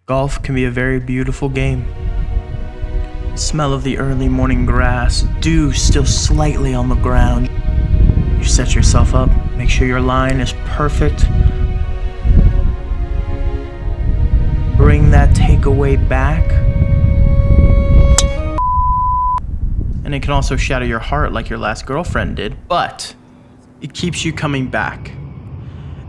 Golf can be a very beautiful game. The smell of the early morning grass, dew still slightly on the ground. You set yourself up, make sure your line is perfect. Bring that takeaway back. And it can also shatter your heart like your last girlfriend did, but it keeps you coming back.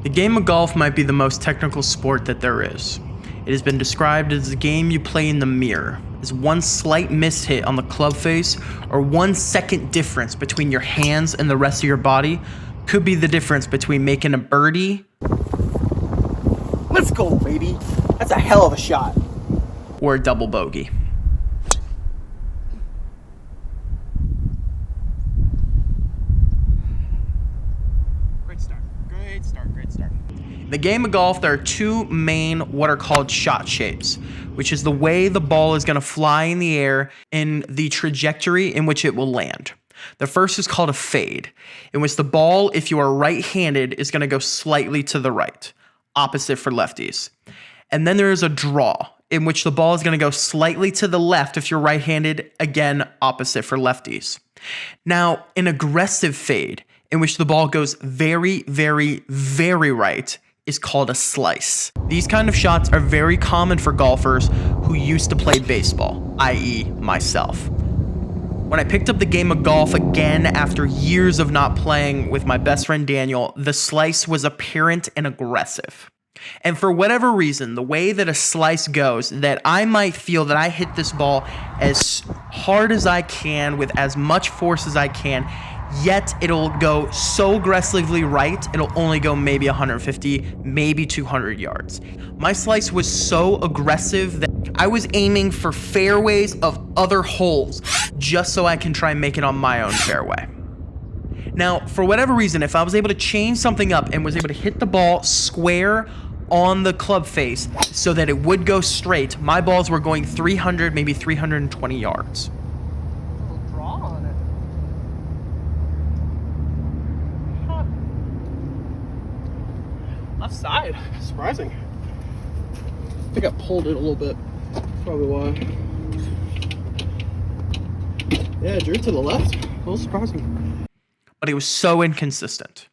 The game of golf might be the most technical sport that there is. It has been described as a game you play in the mirror, as one slight mishit on the club face or 1 second difference between your hands and the rest of your body could be the difference between making a birdie. Let's go, baby. That's a hell of a shot. Or a double bogey. Great start. In the game of golf, there are 2 main what are called shot shapes, which is the way the ball is going to fly in the air and the trajectory in which it will land. The first is called a fade, in which the ball, if you are right-handed, is going to go slightly to the right, opposite for lefties. And then there is a draw, in which the ball is going to go slightly to the left if you're right-handed, again, opposite for lefties. Now, an aggressive fade, in which the ball goes very, very, very right, is called a slice. These kind of shots are very common for golfers who used to play baseball, i.e. myself. When I picked up the game of golf again after years of not playing with my best friend Daniel, the slice was apparent and aggressive. And for whatever reason, the way that a slice goes, that I might feel that I hit this ball as hard as I can with as much force as I can, yet it'll go so aggressively right, it'll only go maybe 150, maybe 200 yards. My slice was so aggressive that I was aiming for fairways of other holes just so I can try and make it on my own fairway. Now, for whatever reason, if I was able to change something up and was able to hit the ball square on the club face so that it would go straight, my balls were going 300, maybe 320 yards. Left side. Surprising. I think I pulled it a little bit. Probably why. Yeah, drew to the left. A little surprising. But it was so inconsistent.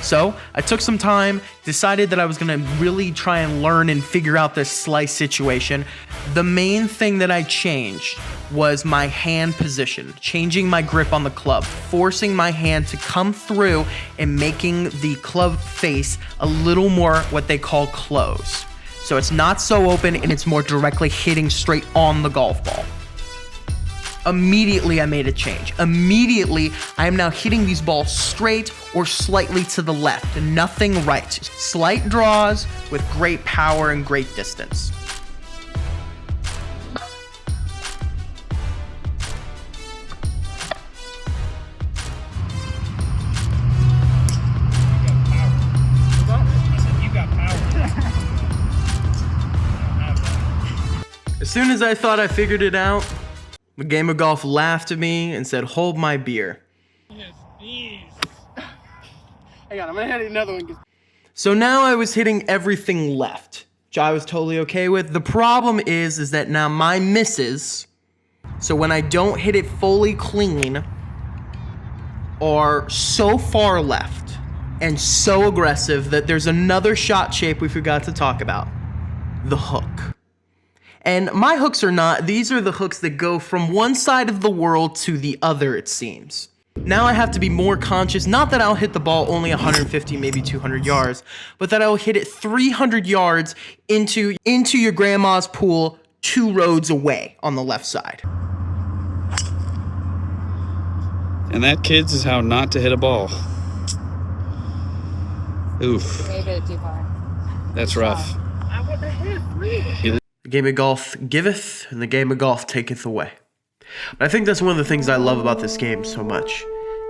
So I took some time, decided that I was going to really try and learn and figure out this slice situation. The main thing that I changed was my hand position, changing my grip on the club, forcing my hand to come through and making the club face a little more what they call closed. So it's not so open and it's more directly hitting straight on the golf ball. Immediately I made a change. Immediately I am now hitting these balls straight or slightly to the left, nothing right. Slight draws with great power and great distance. As soon as I thought I figured it out, the game of golf laughed at me and said, "Hold my beer." Yes, please. Hang on, I'm gonna hit another one. So now I was hitting everything left, which I was totally okay with. The problem is that now my misses, so when I don't hit it fully clean, are so far left and so aggressive that there's another shot shape we forgot to talk about, the hook. And my hooks are not, these are the hooks that go from one side of the world to the other, it seems. Now I have to be more conscious, not that I'll hit the ball only 150, maybe 200 yards, but that I'll hit it 300 yards into your grandma's pool 2 roads away on the left side. And that, kids, is how not to hit a ball. Oof. Maybe it too far. That's rough. I want to hit 3. The game of golf giveth, and the game of golf taketh away. But I think that's one of the things I love about this game so much,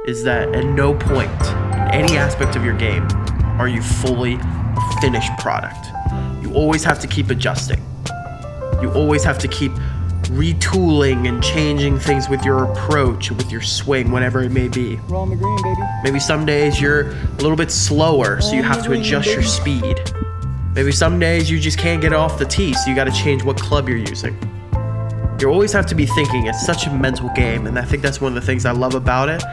is that at no point in any aspect of your game are you fully a finished product. You always have to keep adjusting. You always have to keep retooling and changing things with your approach, with your swing, whatever it may be. We're on the green, baby. Maybe some days you're a little bit slower, so you have to adjust your speed. Maybe some days you just can't get it off the tee, so you got to change what club you're using. You always have to be thinking. It's such a mental game, and I think that's one of the things I love about it.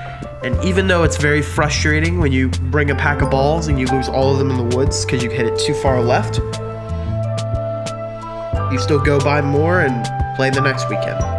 And even though it's very frustrating when you bring a pack of balls and you lose all of them in the woods because you hit it too far left, you still go buy more and play the next weekend.